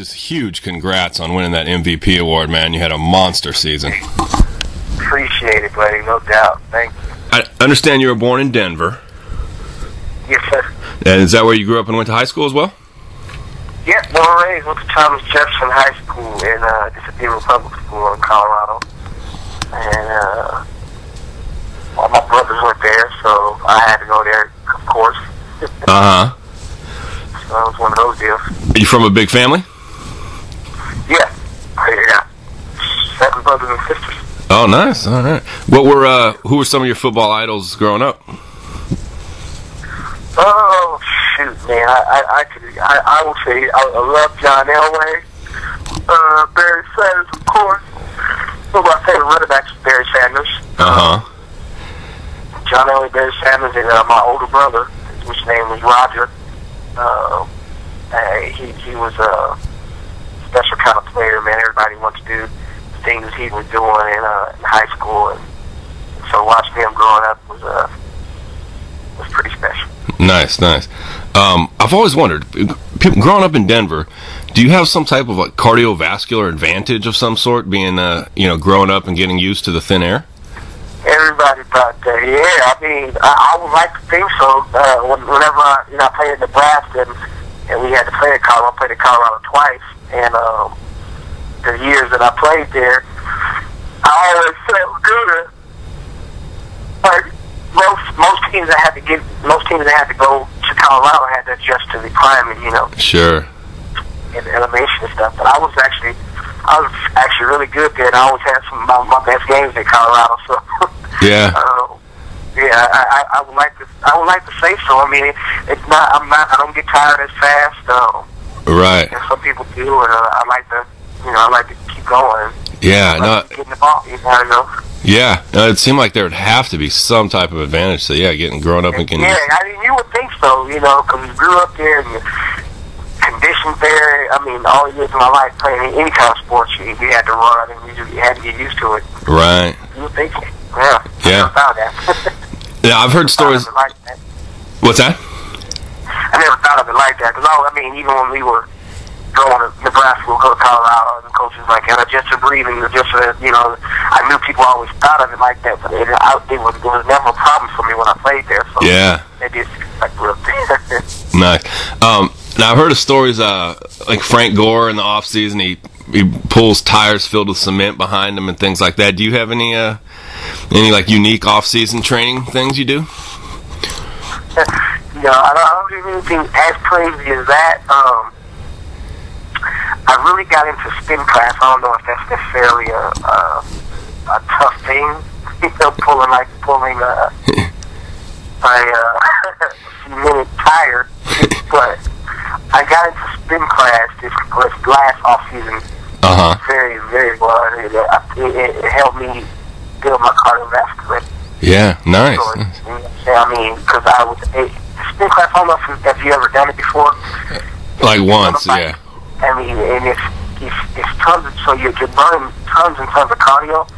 just huge congrats on winning that MVP award, man. You had a monster season. Appreciate it, buddy. No doubt. Thank you. I understand you were born in Denver. Yes, sir. And is that where you grew up and went to high school as well? Yeah, born and raised. Went to Thomas Jefferson High School in Disappear Public School in Colorado. And well, my brothers went there, so I had to go there, of course. Uh-huh. So it was one of those deals. Are you from a big family? Yeah. Yeah. 7 brothers and sisters. Oh, nice. All right. Who were some of your football idols growing up? Oh, shoot, man. I would say I love John Elway. Barry Sanders, of course. One of my favorite running backs is Barry Sanders. Uh-huh. John Elway, Barry Sanders, and my older brother, which name was Roger. He was a special kind of player, man. Everybody wants to do things he was doing in high school, and so watching him growing up was pretty special. Nice. I've always wondered, people growing up in Denver, do you have some type of like cardiovascular advantage of some sort, being growing up and getting used to the thin air? Everybody thought that. Yeah, I mean, I would like to think so. Whenever I played in Nebraska and we had to play at Colorado, I played at Colorado twice, and the years that I played there, I always felt good. Like most teams that had to go to Colorado had to adjust to the climate, Sure. And the elevation and stuff. But I was actually really good there, and I always had some of my best games in Colorado. So yeah. I would like to say so. I mean, I don't get tired as fast. Right. And some people do, and I like to keep going. Yeah. Getting the ball, Yeah. No, it seemed like there would have to be some type of advantage to growing up and getting. Yeah, I mean, you would think so, because you grew up there and you're conditioned there. I mean, all the years of my life playing any kind of sports, you had to run and you had to get used to it. Right. You would think, yeah. I never thought of that. Yeah, I've heard stories. Like that. What's that? I never thought of it like that, because even when we were going to Nebraska, we'll go to Colorado, and the coach was like, just for breathing, I knew people always thought of it like that, but it was never a problem for me when I played there. So yeah. It is like real thing. Nice. Now I've heard of stories like Frank Gore in the off season, he pulls tires filled with cement behind him and things like that. Do you have any like unique off season training things you do? I don't do anything as crazy as that. I really got into spin class. I don't know if that's necessarily a tough thing, pulling a minute tire, but I got into spin class this last off season. Very, very well. It helped me build my cardiovascular. Yeah, nice. So, I mean, because I was spin class. I don't know if you ever done it before. Like once, yeah. I mean, and it's tons of, so you're burning tons and tons of cardio,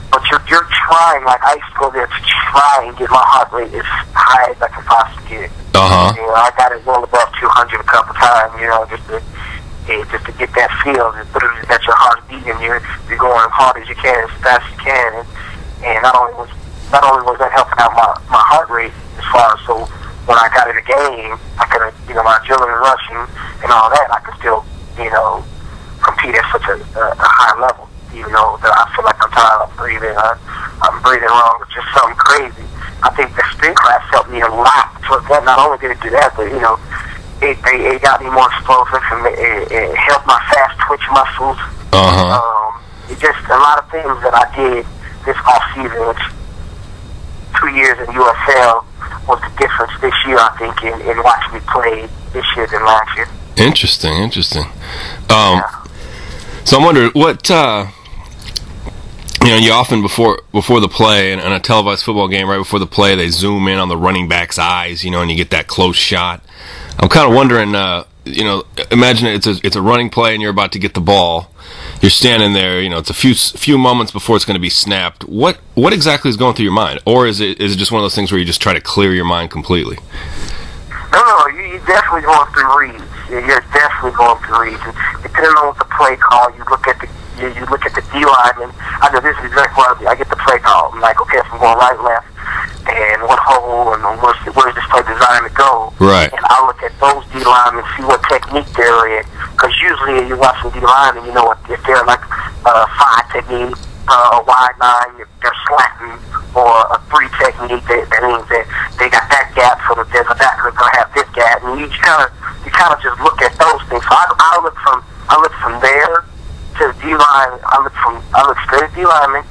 but you're trying, like I used to go there to try and get my heart rate as high as I can possibly get it. I got it well above 200 a couple times, just to get that feel, that your heart's beating, you're going as hard as you can, as fast as you can, and not only was that helping out my heart rate as far as, so when I got in the game, I could, my adrenaline rushing and all that, I could still, compete at such a high level, even though that I feel like I'm tired of breathing, I'm breathing wrong, it's just something crazy. I think the spin class helped me a lot. So that not only did it do that, but it got me more explosive, and it helped my fast twitch muscles. It just a lot of things that I did this off season, which 2 years in UFL was the difference this year, I think, in watching me play this year than last year. Interesting. So I'm wondering what you often before the play in a televised football game, right before the play, they zoom in on the running back's eyes, and you get that close shot. I'm kind of wondering, imagine it's a running play and you're about to get the ball. You're standing there, it's a few moments before it's going to be snapped. What exactly is going through your mind, or is it just one of those things where you just try to clear your mind completely? No, you're definitely going through reads. you're definitely going through reads. And depending on what the play call, you look at the D lineman. I know this is exactly what I get the play call. I'm like, okay, if I'm going right, left, and what hole, and where's this play designed to go? Right. And I look at those D linemen and see what technique they're in. Because usually you watch some D linemen, you know what, if they're like a 5 technique, a wide line, they're slanting, or a 3 technique, that means that they got that gap, so that there's a backer that's gonna have this gap, and you kind of just look at those things. So I look from there to the D line. I look straight at D lineman,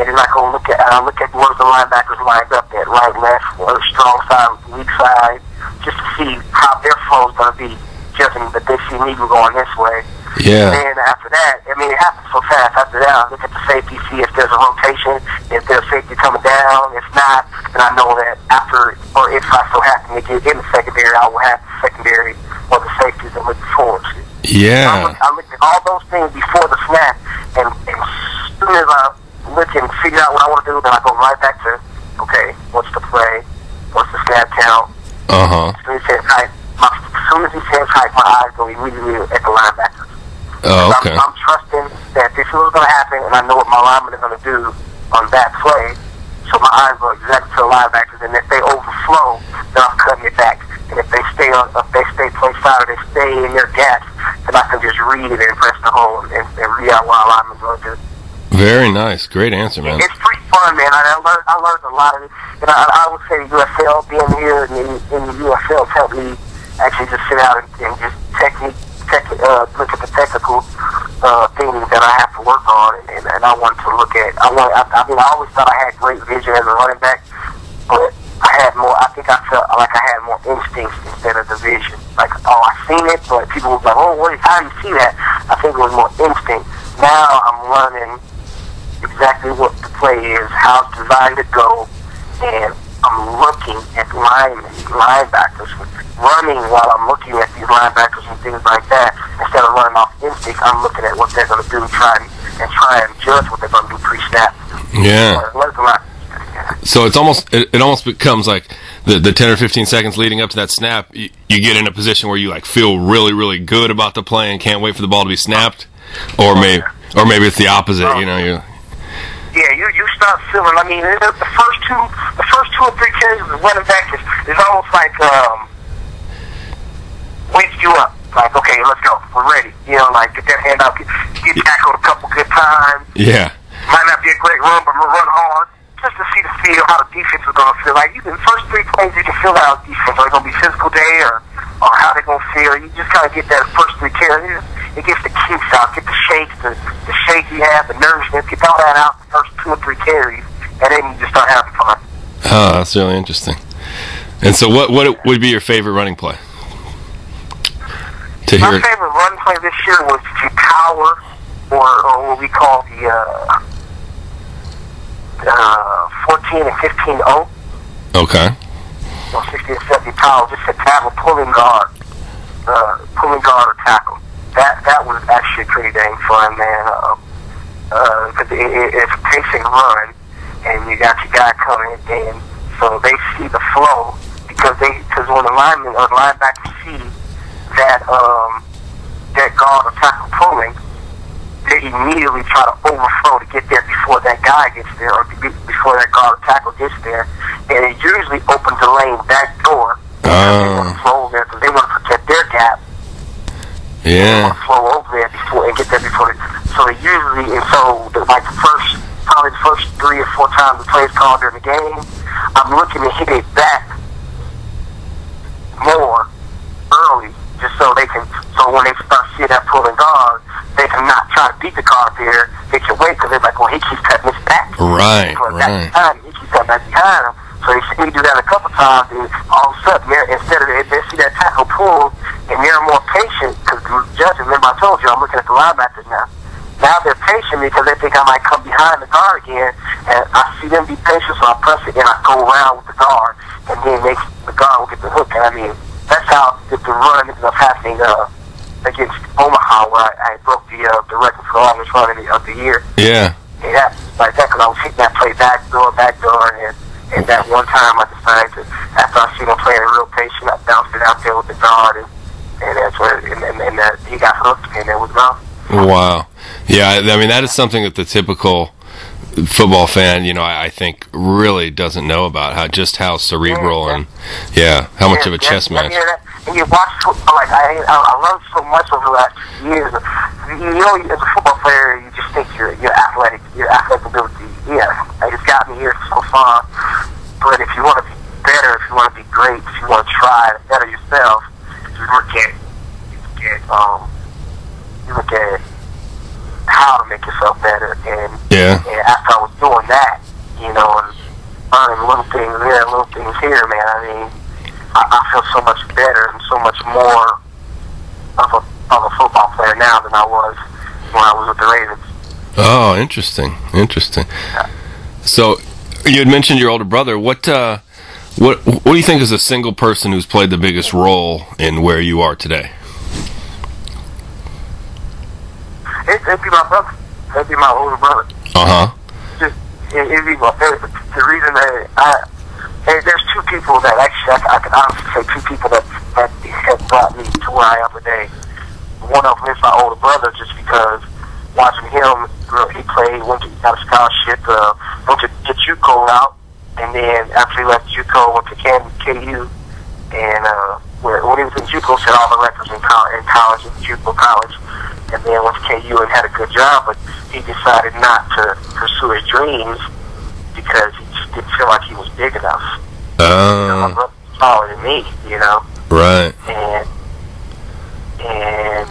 and then I look at where the linebackers lined up at, right, left, or the strong side, weak side, just to see how their flow is gonna be, judging that they see me going this way. Yeah. And then after that, I mean, it happens so fast. After that, I look at the safety, see if there's a rotation, if there's safety coming down. If not, then I know that after, or if I so happen to get in the secondary, I will have the secondary or the safeties that look forward to. Yeah. I look at all those things before the snap, and as soon as I look and figure out what I want to do, then I go right back to, okay, what's the play? What's the snap count? Uh-huh. As soon as he says height, my eyes go immediately at the linebackers. Oh, okay. I'm trusting that this is what's going to happen, and I know what my linemen are going to do on that play. So my eyes go exactly to the linebackers, and if they overflow, then I'm cutting it back. And if they stay play side, or they stay in their gaps, then I can just read it and press the hole and read out what our linemen's going to do. Very nice. Great answer, man. It's pretty fun, man. I learned a lot of it. And I would say UFL, being here in the UFL, helped me actually just sit out and just look at the technical things that I have to work on, and I want to look at. I always thought I had great vision as a running back, but I think I felt like I had more instincts instead of the vision. Like, I seen it, but people was like, how do you see that? I think it was more instinct. Now I'm learning exactly what the play is, how it's designed to go, and I'm looking at linebackers, running while I'm looking at these linebackers and things like that. Instead of running off instinct, I'm looking at what they're going to do, try and judge what they're going to do pre-snap. Yeah. So it almost becomes like the 10 or 15 seconds leading up to that snap, you get in a position where you like feel really, really good about the play and can't wait for the ball to be snapped, or maybe it's the opposite. Yeah, you start feeling. I mean, the first two or three carries of the running back is almost like wakes you up. Like, okay, let's go, we're ready. Like get that hand out, get tackled a couple good times. Yeah. Might not be a great run, but we'll run hard just to see the feel, how the defense is going to feel. Like, the first 3 plays, you can feel how the defense, are they going to be physical day or how they're going to feel. You just kind of get that first 3 carries. It gets the kinks out, get the shakes, the shake you have, the nervousness, get all that out the first 2 or 3 carries, and then you just start having fun. Oh, that's really interesting. And so what would be your favorite running play? My favorite running play this year was the power, or what we call the 14 and 15-0. Okay. 60 and 70 power, just to have a pulling guard or tackle. That was actually pretty dang fun, man. Because it's a pacing run, and you got your guy coming in, so they see the flow, because when the linemen or the linebackers see that guard or tackle pulling, they immediately try to overflow to get there before that guy gets there, or before that guard or tackle gets there, and it usually opens the lane back door. They want to flow over there because they want to protect their gap. Yeah. They want to flow over there before and get there before. So they usually, and so like probably the first 3 or 4 times the play is called during the game, I'm looking to hit it back more early, just so they can. So when they start seeing that pulling guard, they can not try to beat the guard there. They can wait because they're like, well, he keeps cutting his back. Right. He keeps cutting back behind him. So they see me do that a couple times, and all of a sudden, instead of they see that tackle pull, and they're more patient, because the judges, remember I told you, I'm looking at the linebackers now. Now they're patient because they think I might come behind the guard again, and I see them be patient, so I press it, and I go around with the guard, and then the guard will get the hook. And I mean, that's how the run ended up happening against Omaha, where I broke the record for the longest run of the year. Yeah. It happened like that, because I was hitting that play backdoor, and that one time I decided to, after I seen him playing real patient, I bounced it out there with the guard, and and that's where, and that he got hooked, and it was gone. Wow. Yeah, I mean, that is something that the typical football fan, I think really doesn't know about, how cerebral and how much of a chess match. And you watch football, like I learned so much over the last years. As a football player, you just think your athletic ability. Yeah, it's got me here so far. But if you want to be better, if you want to be great, if you want to try to better yourself, you look at how to make yourself better. And after I was doing that, and learning little things there, little things here, man, I mean, I feel so much better and so much more of a football player now than I was when I was with the Ravens. Oh, interesting. Yeah. So, you had mentioned your older brother. What do you think is the single person who's played the biggest role in where you are today? It'd be my brother. It'd be my older brother. It'd be my favorite. The reason that there's two people that actually I could honestly say two people that have brought me to where I am today. One of them is my older brother, just because watching him, he got a scholarship, went to JUCO route, and then after he left JUCO, went to KU, and when he was in JUCO, set all the records in college, in JUCO college, and then went to KU and had a good job, but he decided not to pursue his dreams because he just didn't feel like he was big enough. My brother's taller than me, Right. And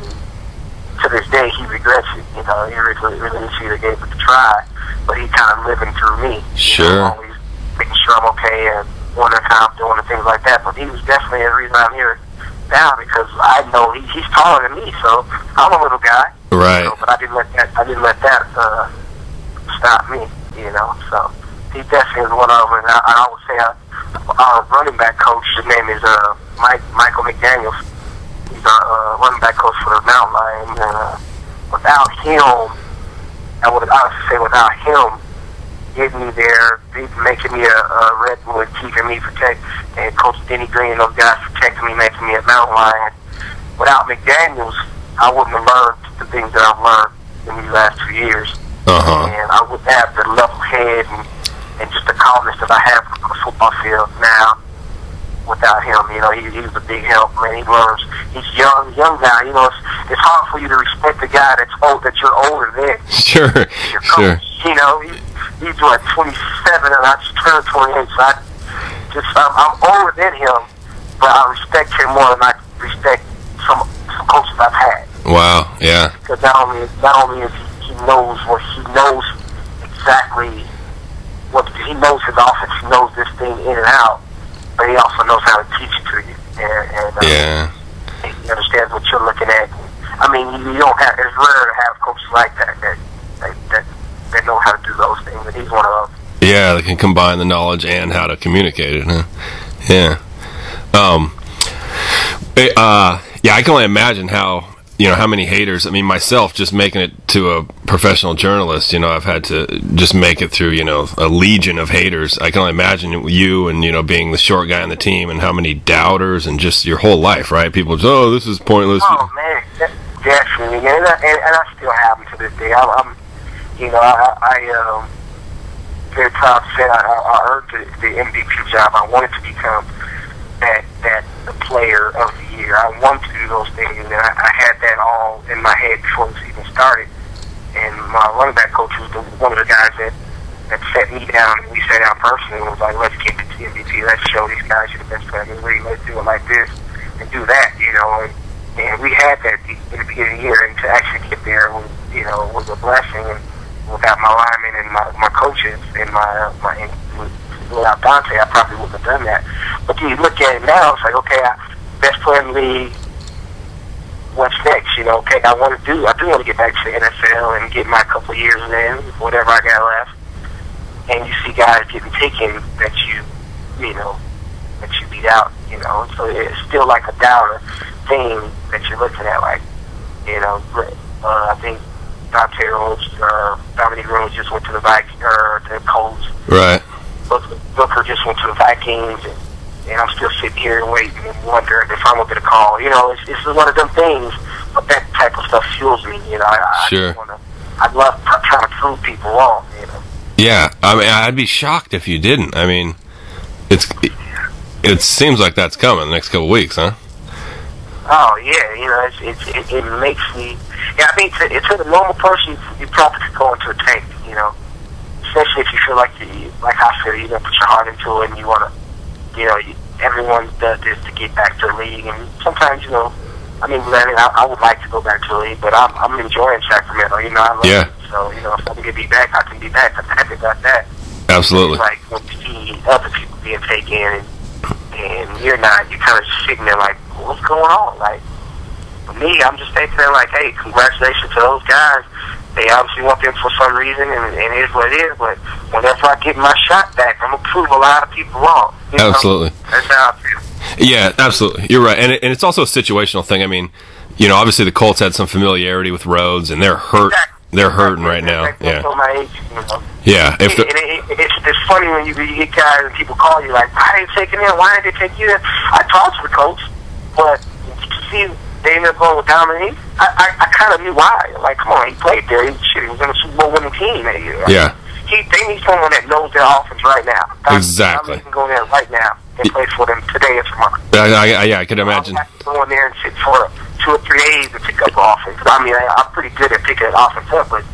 to this day, he regrets it. He really should have gave it a try, but he kind of living through me. Sure. Always making sure I'm okay and wondering how I'm doing and things like that. But he was definitely the reason I'm here now, because I know he's taller than me, so I'm a little guy. Right. But I didn't let that stop me. So he definitely is one of them. And I would say our running back coach, his name is Michael McDaniels. He's our running back coach for the Mountain Lions. Without him, without him getting me there, making me a redwood, keeping me protected, and Coach Denny Green and those guys protecting me, making me a Mountain Lion. Without McDaniels, I wouldn't have learned the things that I've learned in these last 2 years. And I wouldn't have the level head and just the calmness that I have on the football field now without him. He was a big help, man. He's young guy. It's hard for you to respect a guy that you're older than. Sure. Your coach. He's what, 27, and I just turned 28, so I'm older than him, but I respect him more than I respect some coaches I've had. Wow, yeah. Because not only is he knows exactly he knows his offense, he knows this thing in and out, but he also knows how to teach it to you, and he understands what you're looking at. I mean, it's rare to have coaches like that know how to do those things, and he's one of them. Yeah, they can combine the knowledge and how to communicate it, huh? Yeah. I can only imagine how many haters. I mean, myself, just making it to a professional journalist, I've had to just make it through, a legion of haters. I can only imagine you and, being the short guy on the team, and how many doubters, and just your whole life, right? People just, this is pointless. Oh, man, definitely. And I still have them to this day. I'm very proud to say I earned the MVP job. I wanted to become that the player of the year. I wanted to do those things, and I had that all in my head before this even started. And my running back coach was one of the guys that set me down, and we sat down personally and was like, let's get to the MVP. Let's show these guys you're the best player in the league. Let's do it like this and do that, And we had that in the beginning of the year, and to actually get there was a blessing. And without my linemen and my coaches and without Dante, I probably wouldn't have done that. But then you look at it now, it's like, okay, best player in the league, what's next? Okay, I do want to get back to the NFL and get my couple of years in, whatever I got left. And you see guys getting taken that you beat out, so it's still like a downer thing that you're looking at, like, I think Dominique Rhodes just went to the Colts. Right. Booker just went to the Vikings, and I'm still sitting here and waiting and wondering if I'm gonna get a call. You know, it's one of them things. But that type of stuff fuels me. You know, Sure. I love trying to prove people wrong. You know. Yeah, I mean, I'd be shocked if you didn't. I mean, it seems like that's coming the next couple of weeks, huh? Oh yeah, you know, it makes me. Yeah, I mean, to the normal person, you probably could go into a tank. You know, especially if you feel like like I feel, you're gonna put your heart into it, and you wanna, you know, everyone does this to get back to the league, and sometimes, you know, I mean, I would like to go back to the league, but I'm enjoying Sacramento. You know, I love it. So, you know, if I can be back, I can be back. I'm happy about that. Absolutely. It's like when you see other people being taken, and you're not, you're kind of sitting there like, what's going on? Like, for me, I'm just thinking like, hey, congratulations to those guys. They obviously want them for some reason, and it is what it is. But whenever I get my shot back, I'm gonna prove a lot of people wrong. You know? Absolutely. That's how I feel. Yeah, absolutely. You're right, and it's also a situational thing. I mean, you know, obviously the Colts had some familiarity with Rhodes, and they're hurt. Exactly. They're hurting right now. Yeah. My age, you know? Yeah. It's funny when you get guys and people call you like, why are they taking him? Why did they take you? I talked to the coach, but to see they ended up going with Dominique, I kind of knew why. Like, come on, he played there. He was on a Super Bowl winning team that year. Right? Yeah. They need someone that knows their offense right now. Exactly. Dominique can go there right now and play for them today or tomorrow. Yeah, I could imagine. I have to go in there and sit for 2 or 3 days to pick up offense. I mean, I'm pretty good at picking offense up, but,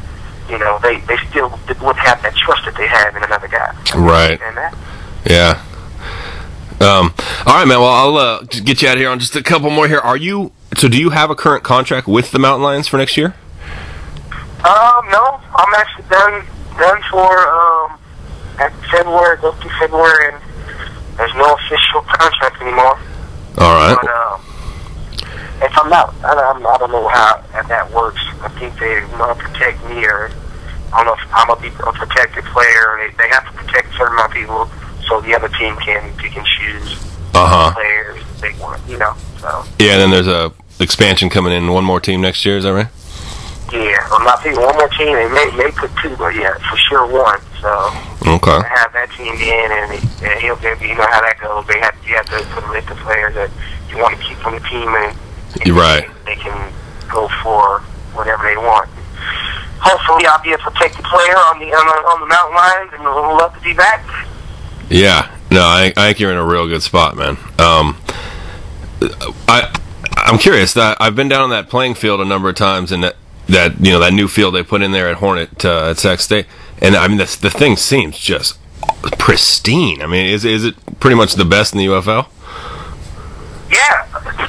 you know, they still wouldn't have that trust that they have in another guy. Right. Yeah. All right, man. Well, I'll get you out of here on just a couple more here. So do you have a current contract with the Mountain Lions for next year? No. I'm actually done for at February, go through February, and there's no official contract anymore. All right. But if I'm not, I don't know how that works. I think they want to protect me, or I don't know if I'm gonna be a protected player. They have to protect certain amount of people, so the other team can pick and choose players they want. You know. So. Yeah, and then there's a expansion coming in. One more team next year. Is that right? Yeah, I'm not thinking one more team. They may put 2, but yeah, for sure 1. So okay. I have that team in, and he'll you know how that goes. You have to put a list of players that you want to keep on the team, and you're right. They can go for whatever they want. Hopefully, I'll be a protected player on the Mountain Lions, and we'll love to be back. Yeah, no, I think you're in a real good spot, man. I'm curious. I've been down on that playing field a number of times, and that you know, that new field they put in there at Hornet at Sac State, and I mean the thing seems just pristine. I mean, is it pretty much the best in the UFL? Yeah,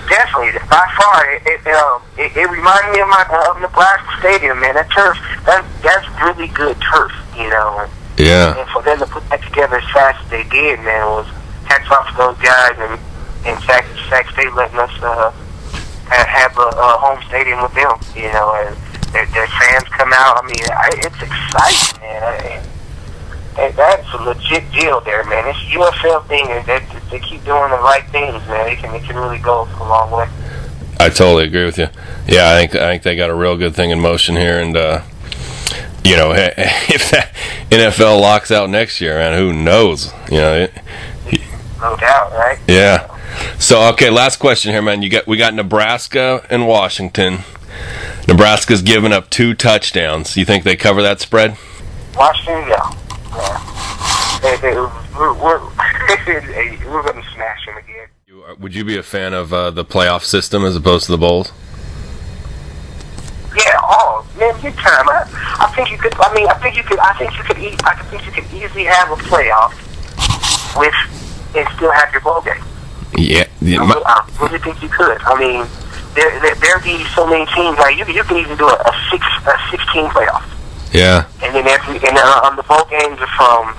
definitely. By far, it reminded me of Nebraska Stadium, man. That turf, that's really good turf, you know. Yeah. And for them to put that together as fast as they did, man, was hats off to those guys, and Sac State letting us have a home stadium with them, you know, and their fans come out. I mean, it's exciting, man. And that's a legit deal there, man. This UFL thing, they keep doing the right things, man. It can really go a long way. I totally agree with you. Yeah, I think they got a real good thing in motion here, and you know, if that NFL locks out next year, man, who knows? You know, no doubt, right? Yeah. So, okay, last question here, man. We got Nebraska and Washington. Nebraska's given up 2 touchdowns. You think they cover that spread? Washington, yeah. We're going to smash them again. Would you be a fan of the playoff system as opposed to the bowls? Yeah, man, big time. I think you could. I think you could easily have a playoff with and still have your bowl game. Yeah, I really think you could. I mean, there'd be so many teams. Like you can even do a 16 playoff. Yeah. And then the bowl games are from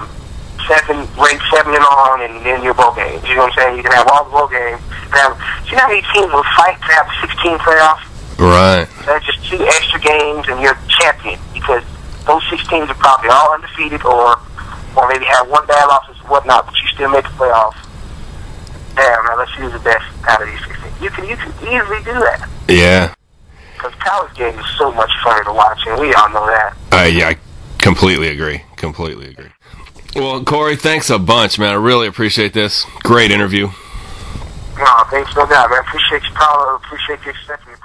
ranked 7 and on, and then your bowl games. You know what I'm saying? You can have all the bowl games. Do you know how many teams will fight to have a 16 playoff? Right. That's just 2 extra games, and you're champion, because those 6 teams are probably all undefeated, or maybe have 1 bad loss or whatnot, but you still make the playoff. Damn, man, let's use the best out of these 16. You can easily do that. Yeah. Because college games is so much fun to watch, and we all know that. Yeah, I completely agree. Well, Cory, thanks a bunch, man. I really appreciate this. Great interview. No, thanks no doubt, man. Appreciate you, Paulo. Appreciate you accepting me.